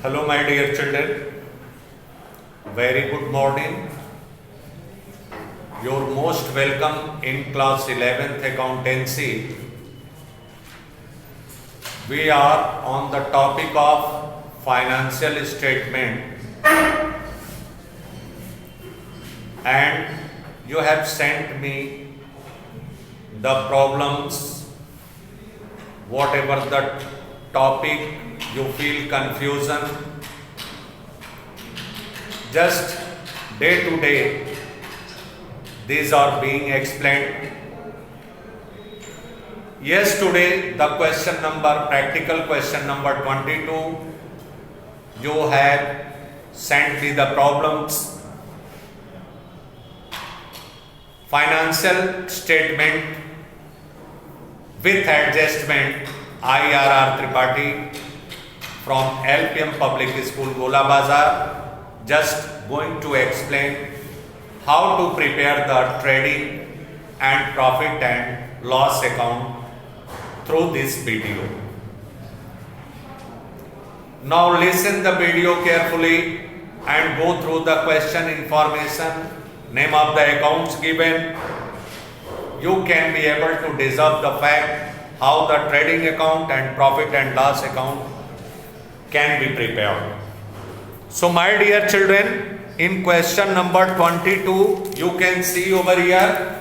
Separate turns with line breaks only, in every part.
Hello, my dear children. Very good morning. You're most welcome in class 11th accountancy. We are on the topic of financial statement, and you have sent me the problems, whatever the topic you feel confusion. Just day to day these are being explained. Yes, today the question number, practical question number 22, you have sent me the problems. Financial statement with adjustment, IRR Tripathi from LPM Public School, Gola Bazar. Just going to explain how to prepare the trading and profit and loss account through this video. Now listen the video carefully and go through the question information, name of the accounts given. You can be able to deserve the fact how the trading account and profit and loss account can be prepared. So my dear children, in question number 22, you can see over here,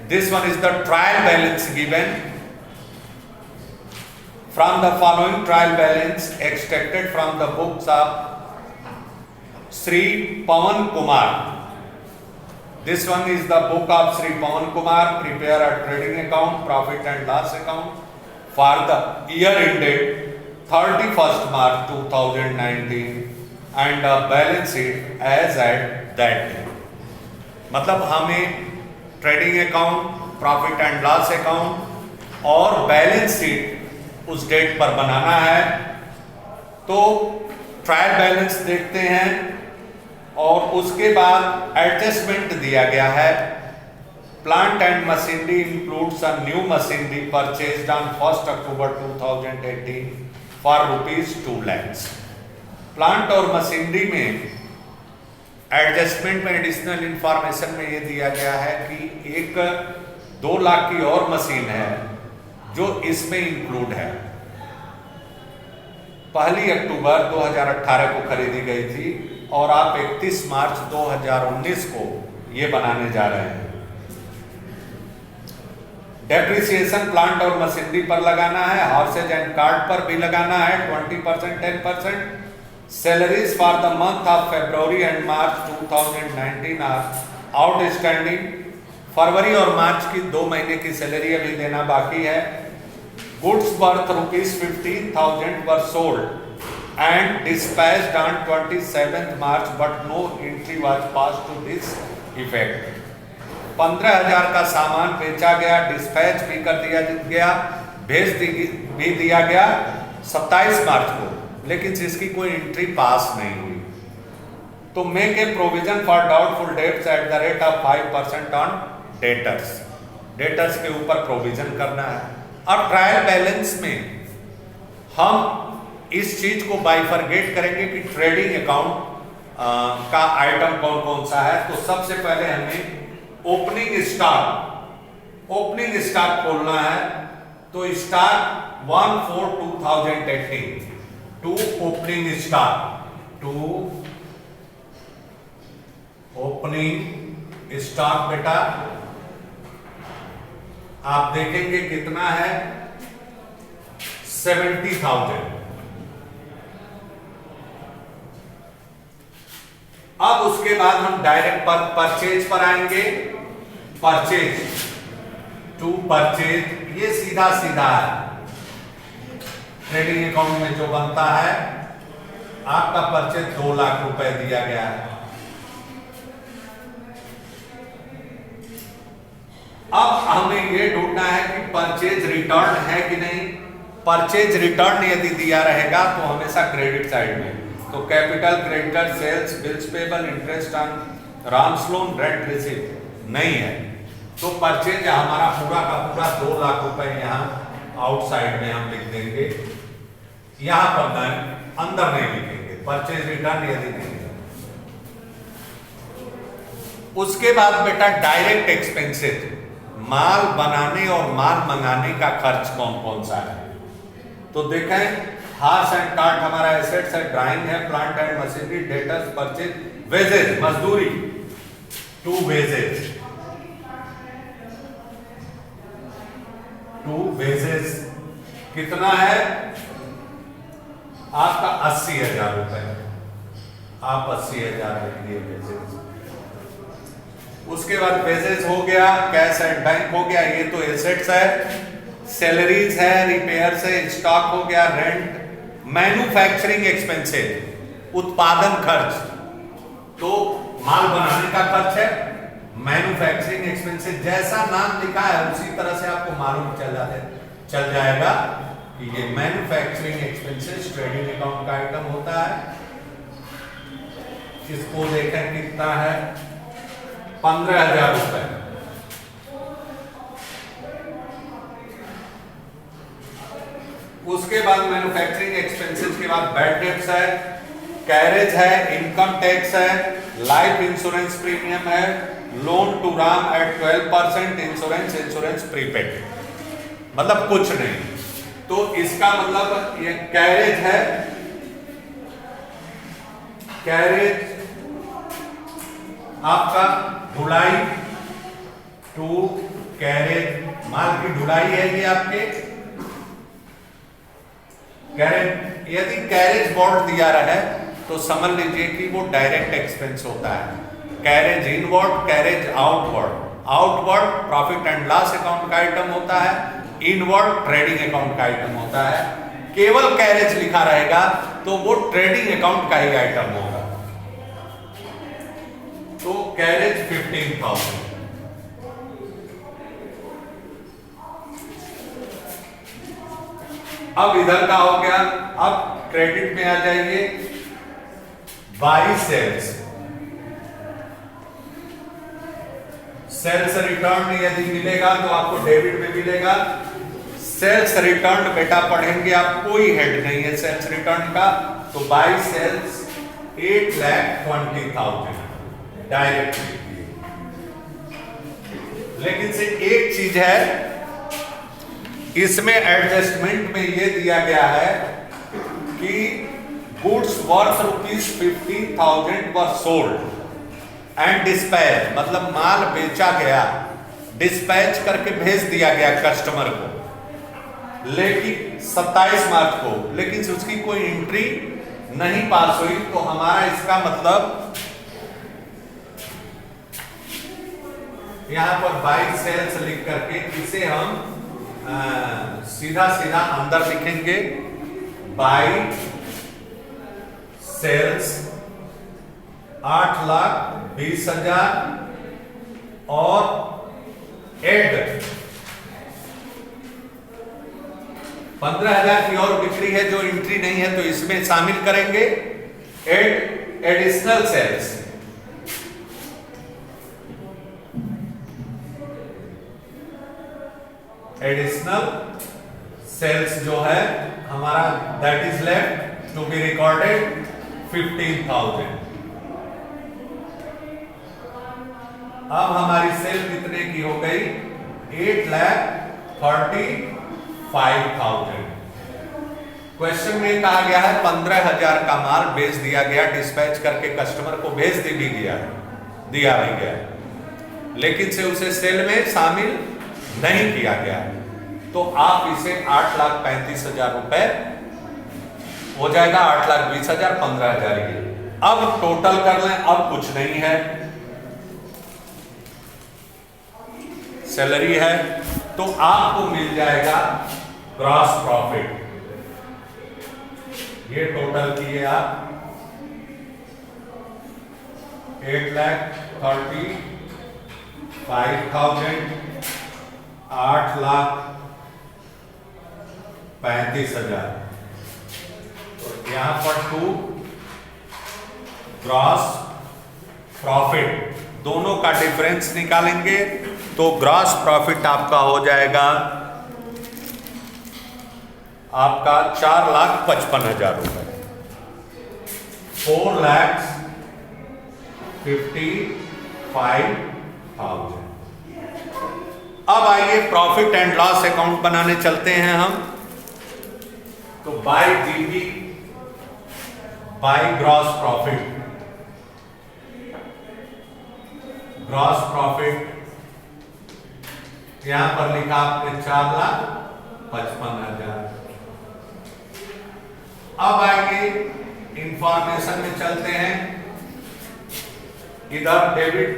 this one is the trial balance given. From the following trial balance extracted from the books of Sri Pawan Kumar. This one is the book of Sri Pawan Kumar, prepare a trading account, profit and loss account for the year ended 31st March 2019 and a balance sheet as at that day. मतलब हमें trading account, profit and loss account और balance sheet उस date पर बनाना है। तो trial balance देखते हैं और उसके बाद एडजस्टमेंट दिया गया है। Plant and machinery includes a new machinery purchased on 1 October 2018 for ₹2 lakhs। Plant और मशीनरी में एडजस्टमेंट में एडिशनल इंफॉर्मेशन में ये दिया गया है कि एक 2 लाख की और मशीन है जो इसमें इंक्लूड है। 1 अक्टूबर 2018 को खरीदी गई थी और आप 31 मार्च 2019 को ये बनाने जा रहे हैं। डेप्रिसिएशन प्लांट और मशीनरी पर लगाना है, हॉर्सेज एंड कार्ट पर भी लगाना है 20%, 10%। Salaries for the month of February and March 2019 are outstanding। फरवरी और मार्च की 2 महीने की सैलरी अभी देना बाकी है। Goods worth ₹15,000 were sold and dispatched on 27th March, but no entry was passed to this effect। 15,000 का सामान बेचा गया, डिस्पैच भी कर दिया गया, भेज भी दिया गया 27 मार्च को, लेकिन जिसकी कोई एंट्री पास नहीं हुई। तो make a provision for doubtful debts at the rate of 5% on debtors. Debtors के ऊपर प्रोविजन करना है। अब ट्रायल बैलेंस में हम इस चीज को बाइफरगेट करेंगे कि ट्रेडिंग अकाउंट का आइटम कौन कौन सा है। तो सबसे पहले हमें ओपनिंग स्टॉक खोलना है। तो स्टॉक 1/4/2018 टू ओपनिंग स्टॉक बेटा आप देखेंगे कितना है 70,000। अब उसके बाद हम डायरेक्ट परचेज पर आएंगे। परचेज टू परचेज ये सीधा सीधा है। ट्रेडिंग अकाउंट में जो बनता है आपका परचेज 2 लाख रुपए दिया गया है। अब हमें यह ढूंढना है कि परचेज रिटर्न है कि नहीं। परचेज रिटर्न यदि दिया रहेगा तो हमेशा क्रेडिट साइड में, तो capital, creditor, sales, bills payable, interest on Ram's loan, rent receive नहीं है। तो परचेज हमारा पूरा का पूरा 2 लाख रुपए यहाँ आउटसाइड में हम लिख देंगे। यहां पर अंदर नहीं लिखेंगे। परचेज रिटर्न यदि नहीं है। उसके बाद बेटा डायरेक्ट एक्सपेंसेस, माल बनाने और माल मंगाने का खर्च कौन कौन सा है। तो देखें, हार्स एंड कार्ट हमारा एसेट्स है, ड्राइंग है, plant and machinery, debtors, purchase, wages मजदूरी, टू वेजेज, कितना है आपका 80,000 रुपए, आप 80,000 लिखिए वेजेज। उसके बाद वेजेज हो गया, कैश एंड बैंक हो गया, ये तो एसेट्स है, सैलरीज है, रिपेयर्स है, स्टॉक हो गया, रेंट, मैन्युफैक्चरिंग एक्सपेंसेस, उत्पादन खर्च, तो माल बनाने का खर्च है, मैन्युफैक्चरिंग एक्सपेंसेस, जैसा नाम लिखा है उसी तरह से आपको मालूम चल जाएगा कि ये मैन्युफैक्चरिंग एक्सपेंसेस ट्रेडिंग अकाउंट का आइटम होता है। इसको देखें कितना है, 15,000 रुपए। उसके बाद मैन्युफैक्चरिंग एक्सपेंसेस के बाद बैड डेट्स है, कैरेज है, इनकम टैक्स है, लाइफ इंश्योरेंस प्रीमियम है, loan to Ram at 12%, insurance prepaid, मतलब कुछ नहीं। तो इसका मतलब ये कैरेज है, कैरेज आपका ढुलाई, टू कैरेज, माल की ढुलाई है ये आपके कैरेज। यदि कैरेज बोर्ड दिया रहा है तो समझ लीजिए कि वो डायरेक्ट एक्सपेंस होता है। Carriage inward, carriage outward, outward profit and loss account का आइटम होता है, इनवर्ड ट्रेडिंग अकाउंट का आइटम होता है। केवल कैरेज लिखा रहेगा तो वो ट्रेडिंग अकाउंट का ही आइटम होगा। तो कैरेज 15,000। अब इधर का हो गया। अब क्रेडिट में आ जाइए, बाई सेल्स, सेल्स रिटर्न यदि मिलेगा तो आपको डेबिट में मिलेगा। सेल्स रिटर्न बेटा पढ़ेंगे आप, कोई हेड नहीं है सेल्स रिटर्न का, तो बाई सेल्स 8,20,000 डायरेक्ट। लेकिन से एक चीज है, इसमें एडजस्टमेंट में ये दिया गया है कि goods worth ₹50,000 were sold and dispatch, मतलब माल बेचा गया, डिस्पैच करके भेज दिया गया कस्टमर को, लेकिन 27 मार्च को, लेकिन उसकी कोई एंट्री नहीं पास हुई। तो हमारा इसका मतलब यहां पर बाई सेल्स लिख करके इसे हम सीधा सीधा अंदर लिखेंगे, बाई सेल्स 8,20,000 और एड 15,000 की और बिक्री है जो एंट्री नहीं है तो इसमें शामिल करेंगे। Add additional sales, additional sales जो है हमारा that is left to be recorded 15,000। अब हमारी सेल कितने की हो गई, 8,35,000। क्वेश्चन में कहा गया है 15,000 का माल बेच दिया गया, डिस्पैच करके कस्टमर को भेज भी दिया भी गया, लेकिन से उसे सेल में शामिल नहीं किया गया, तो आप इसे 8,35,000 रुपए हो जाएगा, 8,20,000, 15,000 ये। अब टोटल कर लें, अब कुछ नहीं है, सैलरी है, तो आपको मिल जाएगा ग्रॉस प्रॉफिट। ये टोटल किए आप 8,35,000, 8,35,000, तो यहां पर 2 ग्रॉस प्रॉफिट, दोनों का डिफरेंस निकालेंगे तो ग्रॉस प्रॉफिट आपका हो जाएगा आपका 4,55,000 रुपए। 4,55,000। अब आइए प्रॉफिट एंड लॉस अकाउंट बनाने चलते हैं हम। तो bye GP by gross profit, gross profit यहां पर लिखा आपने 4,55,000। अब आगे इंफॉर्मेशन में चलते हैं। इधर डेबिट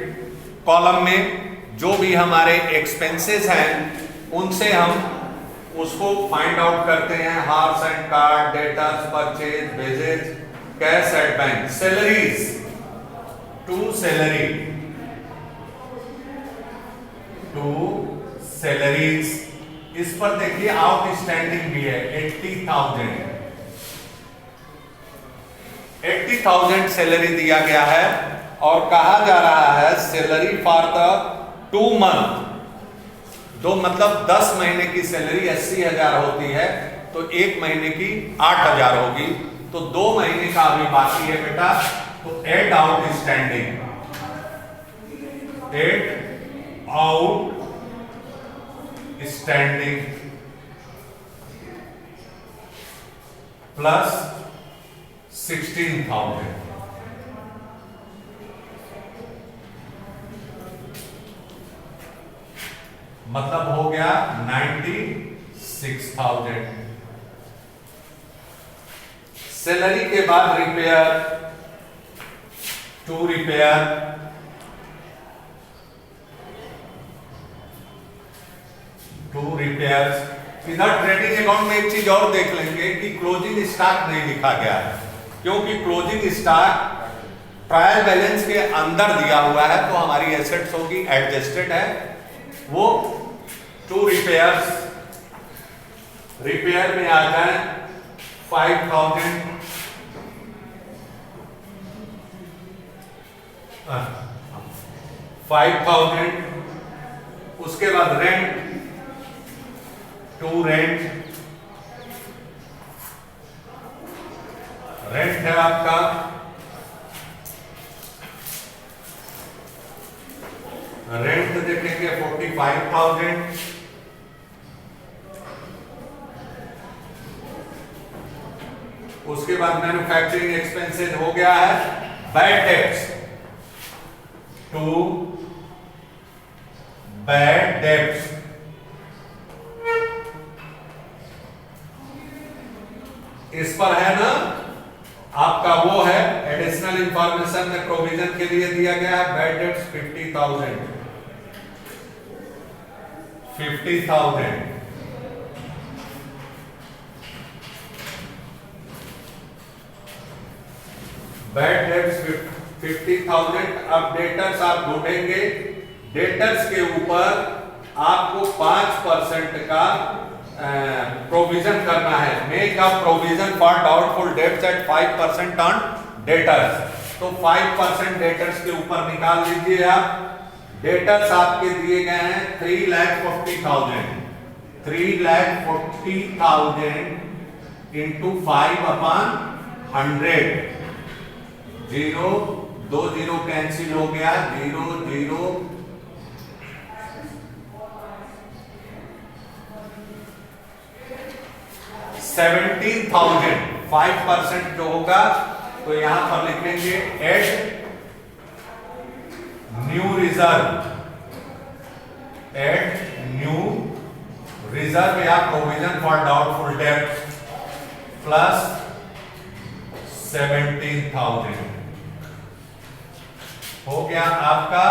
कॉलम में जो भी हमारे एक्सपेंसेस हैं उनसे हम उसको फाइंड आउट करते हैं। Horse and cart, debtors, purchase, wages, cash at bank, salaries, to salaries. इस पर देखिए आउटस्टैंडिंग भी है 80,000 सैलरी दिया गया है और कहा जा रहा है सैलरी फॉर द 2 मंथ, दो मतलब 10 महीने की सैलरी 80,000 होती है तो 1 महीने की 8,000 होगी। तो 2 महीने का अभी बाकी है बेटा, तो एड आउटस्टैंडिंग, प्लस 16,000, मतलब हो गया 96,000। सैलरी के बाद रिपेयर, टू रिपेयर, इधर ट्रेडिंग अकाउंट में एक चीज और देख लेंगे कि क्लोजिंग स्टॉक नहीं लिखा गया है, क्योंकि क्लोजिंग स्टॉक ट्रायल बैलेंस के अंदर दिया हुआ है तो हमारी एसेट्स होगी, एडजस्टेड है वो। 2 रिपेयर्स, रिपेयर में आ जाए 5,000, 5,000। उसके बाद रेंट, 2 रेंट है आपका, रेंट देखेंगे 45,000। उसके बाद मैन्युफैक्चरिंग एक्सपेंसेस हो गया है, बैड डेब्ट्स, 2 बैड डेब्ट्स। इस पर है ना आपका वो है एडिशनल इंफॉर्मेशन में प्रोविजन के लिए दिया गया है, बैड डेब्ट्स 50,000। Bad debts 50,000। अब डेटर्स आप ढूंढेंगे, डेटर्स के ऊपर आपको 5% का प्रोविजन करना है। Make a provision for doubtful debts at 5% on debtors. तो 5% डेटर्स के ऊपर निकाल लीजिए आप। डेटर्स आपके दिए गए हैं 3,40,000, 3,40,000 इंटू 5/100। 0 2 0 कैंसिल हो गया, 0 0 17,000। 5% जो होगा तो यहां पर लिखेंगे add new reserve, add new reserve या प्रोविजन फॉर डाउटफुल डेब्ट प्लस 17,000 हो गया आपका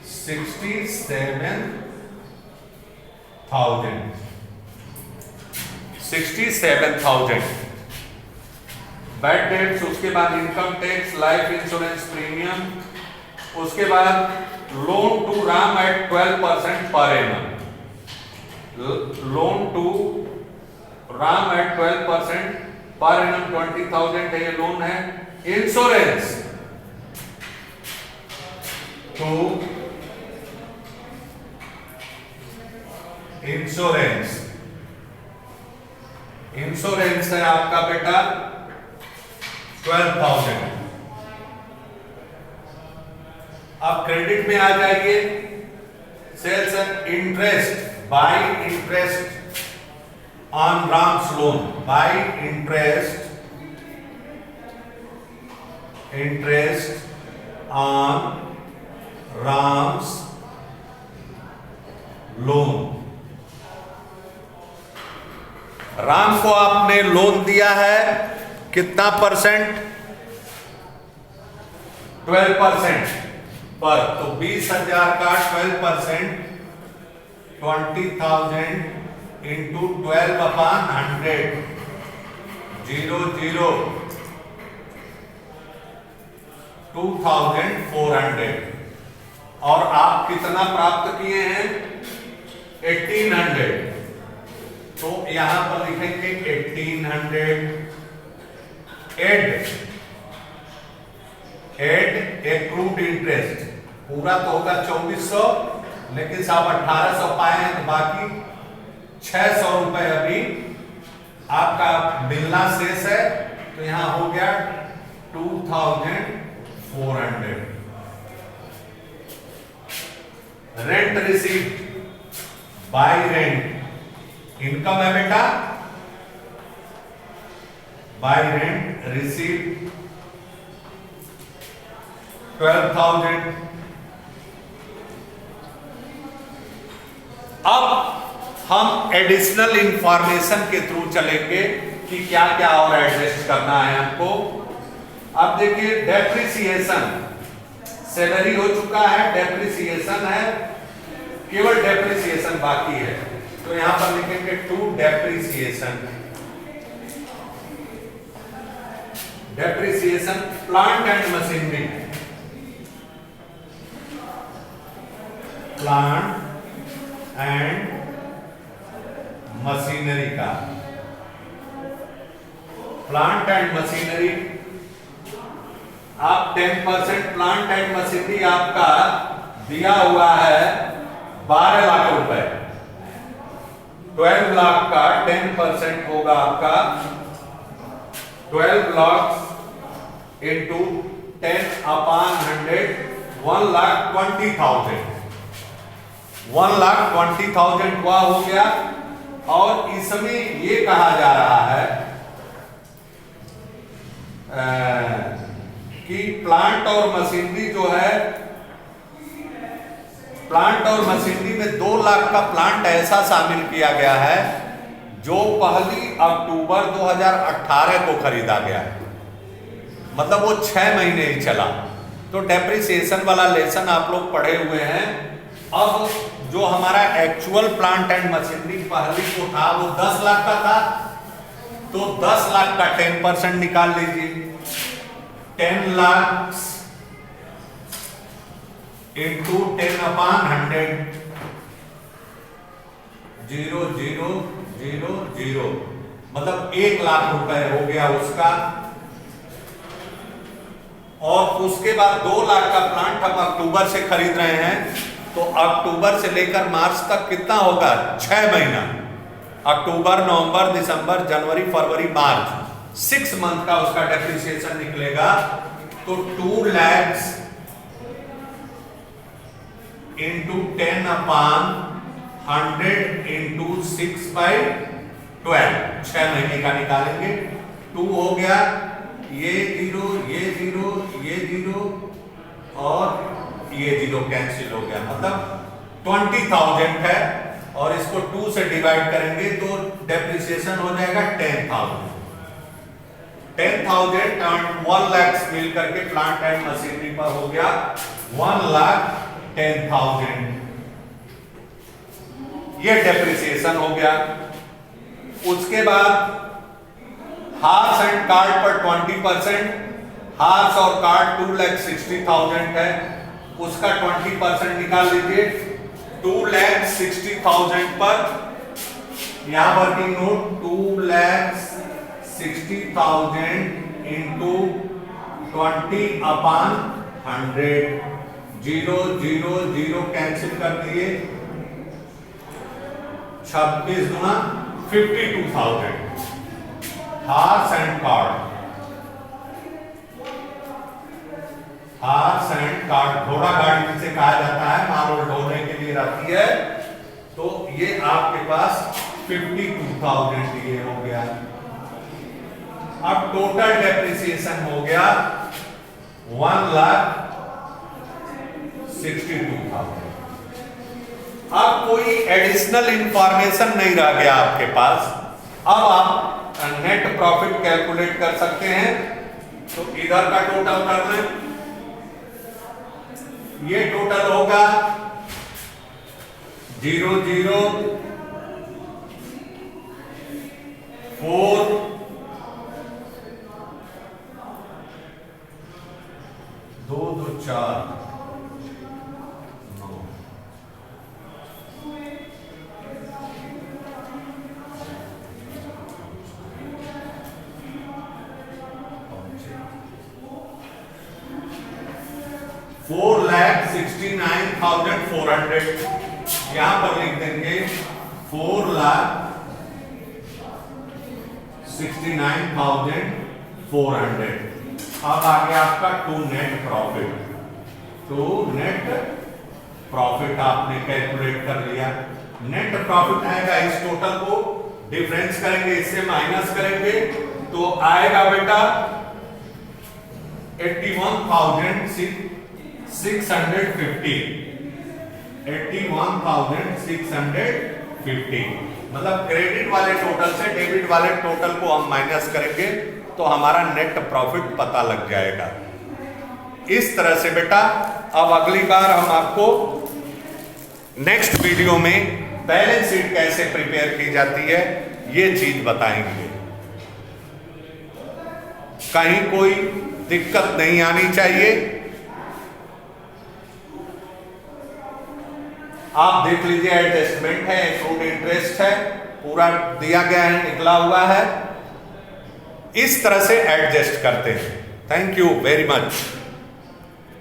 67,000। बैड डेट्स, उसके बाद income tax, life insurance premium, उसके बाद loan to Ram at 12% per annum, loan to Ram at 12% per annum 20,000 है, ये लोन है। इंश्योरेंस तो इंश्योरेंस है आपका बेटा 12,000। अब क्रेडिट में आ जाइए, sales and interest, by interest on Ram's loan, by interest on Ram's loan. Ram को आपने लोन दिया है कितना परसेंट? 12% पर, तो 20,000 का 12%, 20,000 इंटू 12/100, 0 2,400। और आप कितना प्राप्त किए हैं? 1,800। तो यहां पर लिखेंगे 1,800 एड एक्रूड इंटरेस्ट। पूरा तो होगा 2,400, लेकिन साहब 1,800 पाए हैं, तो बाकी 600 रुपए अभी आपका मिलना शेष है। तो यहां हो गया 2,400। Rent receive by rent, income है बेटा, बाय रेंट रिसीव 12,000। अब हम एडिशनल इंफॉर्मेशन के थ्रू चलेंगे कि क्या क्या और एडजस्ट करना है हमको। अब देखिए, डेप्रिसिएशन, सैलरी हो चुका है, डेप्रिसिएशन है, केवल डेप्रिसिएशन बाकी है। तो यहां पर लिखेंगे to depreciation. Depreciation plant and machinery, plant and machinery का, प्लांट एंड मशीनरी आप 10% प्लांट एंड मशीनरी आपका दिया हुआ है 12 लाख रुपए। 12 लाख का 10% होगा आपका 12 लाख इंटू 10/100, 1,20,000। 1,20,000 हुआ हो गया। और इसमें ये कहा जा रहा है कि प्लांट और मशीनरी जो है, प्लांट और मशीनरी में 2 लाख का प्लांट ऐसा शामिल किया गया है जो 1 अक्टूबर 2018 को खरीदा गया है, मतलब वो 6 महीने ही चला। तो डेप्रिसिएशन वाला लेसन आप लोग पढ़े हुए हैं। अब जो हमारा एक्चुअल प्लांट एंड मशीनरी पहली को था वो 10 लाख का था, तो 10 लाख का 10% निकाल लीजिए। 10 लाख इंटू 10/100, 0,0,0,0, मतलब 1 लाख रुपए हो गया उसका। और उसके बाद 2 लाख का प्लांट हम अक्टूबर से खरीद रहे हैं, तो अक्टूबर से लेकर मार्च तक कितना होगा? 6 महीना, अक्टूबर, नवंबर, दिसंबर, जनवरी, फरवरी, मार्च, 6 मंथ का उसका डेप्रिसिएशन निकलेगा। तो 2 लाख इंटू 10/100 इंटू 6/12, 6 महीने का निकालेंगे। 2 हो गया, ये 0, ये 0, ये 0 और ये 0 कैंसिल हो गया, मतलब 20,000 है। और इसको 2 से डिवाइड करेंगे तो डेप्रिसिएशन हो जाएगा 10,000। 10,000 और 1 लाख मिल करके प्लांट एंड मशीनरी पर हो गया 1,10,000। ये डेप्रिसिएशन हो गया। उसके बाद हार्स एंड कार्ड पर 20%, हार्स और कार्ड 2,60,000 है, उसका 20% निकाल लीजिए। 2,60,000 पर यहां वर्किंग नोट 2,60,000 इंटू 20/100, 0,0,0 कैंसिल कर दिए। 26 गुना 52,000 horse and cart. Horse and cart, घोड़ा गाड़ी जिसे कहा जाता है, माल और ढोने के लिए रहती है। तो ये आपके पास 52,000 ये हो गया। अब टोटल डेप्रिसिएशन हो गया 1,62,000। अब कोई एडिशनल इंफॉर्मेशन नहीं रह गया आपके पास। अब आप नेट प्रॉफिट कैलकुलेट कर सकते हैं। तो इधर का टोटल कर लें, ये टोटल होगा 0,0,4 2 2 4 4,69,400 यहां पर लिख देंगे 4,69,400। अब आ गया आपका to net profit. To net profit आपने कैलकुलेट कर लिया। नेट प्रॉफिट आएगा, इस टोटल को डिफरेंस करेंगे, इससे माइनस करेंगे तो आएगा बेटा 81,650। 81,650 मतलब क्रेडिट वाले टोटल से डेबिट वाले टोटल को हम माइनस करेंगे तो हमारा नेट प्रॉफिट पता लग जाएगा। इस तरह से बेटा अब अगली बार हम आपको नेक्स्ट वीडियो में बैलेंस शीट कैसे प्रिपेयर की जाती है ये चीज बताएंगे। कहीं कोई दिक्कत नहीं आनी चाहिए। आप देख लीजिए, एडजस्टमेंट है, एक्रूड इंटरेस्ट है, पूरा दिया गया है, निकला हुआ है। इस तरह से एडजस्ट करते हैं। Thank you very much.